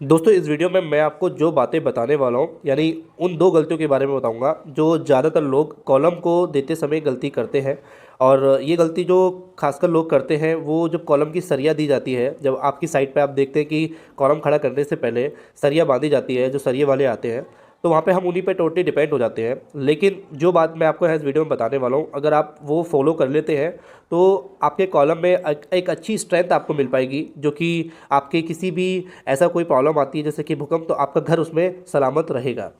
दोस्तों इस वीडियो में मैं आपको जो बातें बताने वाला हूँ यानी उन दो गलतियों के बारे में बताऊँगा जो ज़्यादातर लोग कॉलम को देते समय गलती करते हैं। और ये गलती जो खासकर लोग करते हैं वो जब कॉलम की सरिया दी जाती है, जब आपकी साइट पे आप देखते हैं कि कॉलम खड़ा करने से पहले सरिया बांधी जाती है, जो सरिये वाले आते हैं, तो वहाँ पे हम उन्हीं पे टोटली डिपेंड हो जाते हैं। लेकिन जो बात मैं आपको इस वीडियो में बताने वाला हूँ, अगर आप वो फॉलो कर लेते हैं तो आपके कॉलम में एक अच्छी स्ट्रेंथ आपको मिल पाएगी, जो कि आपके किसी भी ऐसा कोई प्रॉब्लम आती है जैसे कि भूकंप, तो आपका घर उसमें सलामत रहेगा।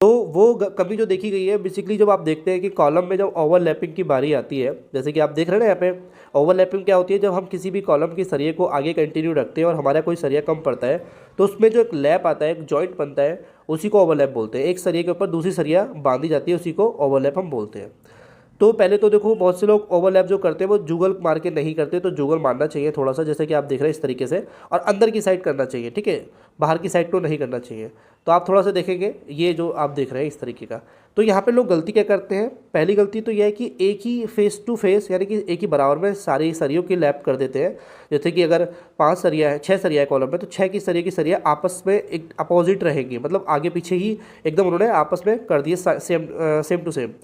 तो वो कमी जो देखी गई है बेसिकली, जब आप देखते हैं कि कॉलम में जब ओवरलैपिंग की बारी आती है, जैसे कि आप देख रहे हैं ना यहाँ पे ओवरलैपिंग क्या होती है, जब हम किसी भी कॉलम की सरिये को आगे कंटिन्यू रखते हैं और हमारा कोई सरिया कम पड़ता है तो उसमें जो एक लैप आता है, एक जॉइंट बनता है, उसी को ओवरलैप बोलते हैं। एक सरिये के ऊपर दूसरी सरिया बांधी जाती है, उसी को ओवरलैप हम बोलते हैं। तो पहले तो देखो, बहुत से लोग ओवरलैप जो करते हैं वो जुगल मार के नहीं करते, तो जुगल मारना चाहिए थोड़ा सा, जैसे कि आप देख रहे हैं इस तरीके से, और अंदर की साइड करना चाहिए, ठीक है, बाहर की साइड को नहीं करना चाहिए। तो आप थोड़ा सा देखेंगे ये जो आप देख रहे हैं इस तरीके का। तो यहाँ पे लोग गलती क्या करते हैं, पहली गलती तो यह है कि एक ही फेस टू फेस यानी कि एक ही बराबर में सारी सरियों की लैप कर देते हैं। जैसे कि अगर 5 सरिया है, 6 सरिया है कॉलम में, तो 6 की सरिया आपस में एक अपोजिट रहेंगी, मतलब आगे पीछे ही एकदम उन्होंने आपस में कर दिए, सेम टू सेम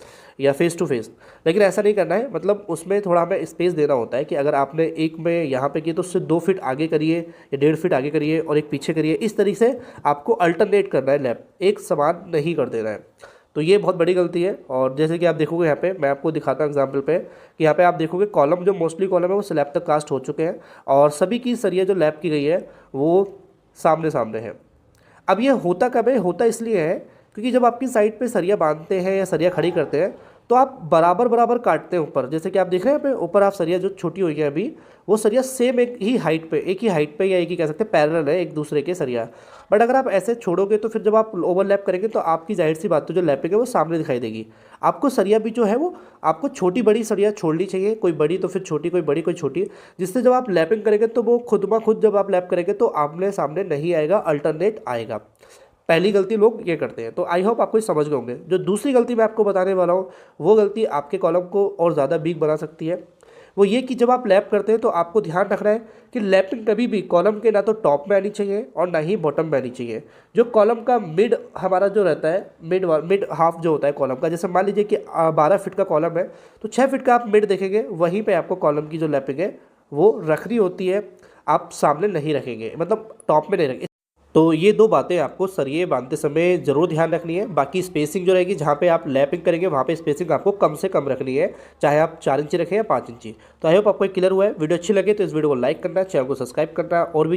या फेस टू फेस। लेकिन ऐसा नहीं करना है, मतलब उसमें थोड़ा हमें स्पेस देना होता है कि अगर आपने एक में यहाँ पे किए तो उससे 2 फीट आगे करिए या 1.5 फीट आगे करिए और एक पीछे करिए। इस तरीके से आपको अल्टरनेट करना है, लैप एक समान नहीं कर देना है। तो ये बहुत बड़ी गलती है। और जैसे कि आप देखोगे यहाँ पे, मैं आपको दिखाता हूँ एग्जाम्पल पे, कि यहाँ पे आप देखोगे कॉलम, जो मोस्टली कॉलम है वो स्लैब तक कास्ट हो चुके हैं और सभी की सरिया जो लैप की गई है वो सामने सामने है। अब ये होता कब है, होता इसलिए है क्योंकि जब आपकी साइड पे सरिया बांधते हैं या सरिया खड़ी करते हैं तो आप बराबर बराबर काटते हैं ऊपर। जैसे कि आप देख रहे हैं यहाँ पे ऊपर आप सरिया जो छोटी हुई है अभी, वो सरिया सेम एक ही हाइट पे या एक ही कह सकते हैं पैरेलल है एक दूसरे के सरिया। बट अगर आप ऐसे छोड़ोगे तो फिर जब आप ओवरलैप करेंगे तो आपकी जाहिर सी बात, तो जो लैपिंग है वो सामने दिखाई देगी। आपको सरिया भी जो है वो आपको छोटी बड़ी सरिया छोड़नी चाहिए, कोई बड़ी तो फिर छोटी, कोई बड़ी कोई छोटी, जिससे जब आप लैपिंग करेंगे तो वो खुद ब खुद जब आप लैप करेंगे तो आमने सामने नहीं आएगा, अल्टरनेट आएगा। पहली गलती लोग ये करते हैं। तो आई होप आपको समझ गए होंगे। जो दूसरी गलती मैं आपको बताने वाला हूँ वो गलती आपके कॉलम को और ज़्यादा वीक बना सकती है। वो ये कि जब आप लैप करते हैं तो आपको ध्यान रखना है कि लैपिंग कभी भी कॉलम के ना तो टॉप में आनी चाहिए और ना ही बॉटम में आनी चाहिए। जो कॉलम का मिड हमारा जो रहता है, मिड हाफ जो होता है कॉलम का, जैसे मान लीजिए कि 12 फीट का कॉलम है तो 6 फीट का आप मिड देखेंगे, वहीं पे आपको कॉलम की जो लैपिंग है वो रखनी होती है। आप सामने नहीं रखेंगे, मतलब टॉप में नहीं रखेंगे। तो ये दो बातें आपको सरिये बांधते समय ज़रूर ध्यान रखनी है। बाकी स्पेसिंग जो रहेगी, जहाँ पे आप लैपिंग करेंगे वहाँ पे स्पेसिंग आपको कम से कम रखनी है, चाहे आप 4 इंची रखें या 5 इंची। तो आई होप आपको क्लियर हुआ है। वीडियो अच्छी लगे तो इस वीडियो को लाइक करना, चैनल को सब्सक्राइब करना और भी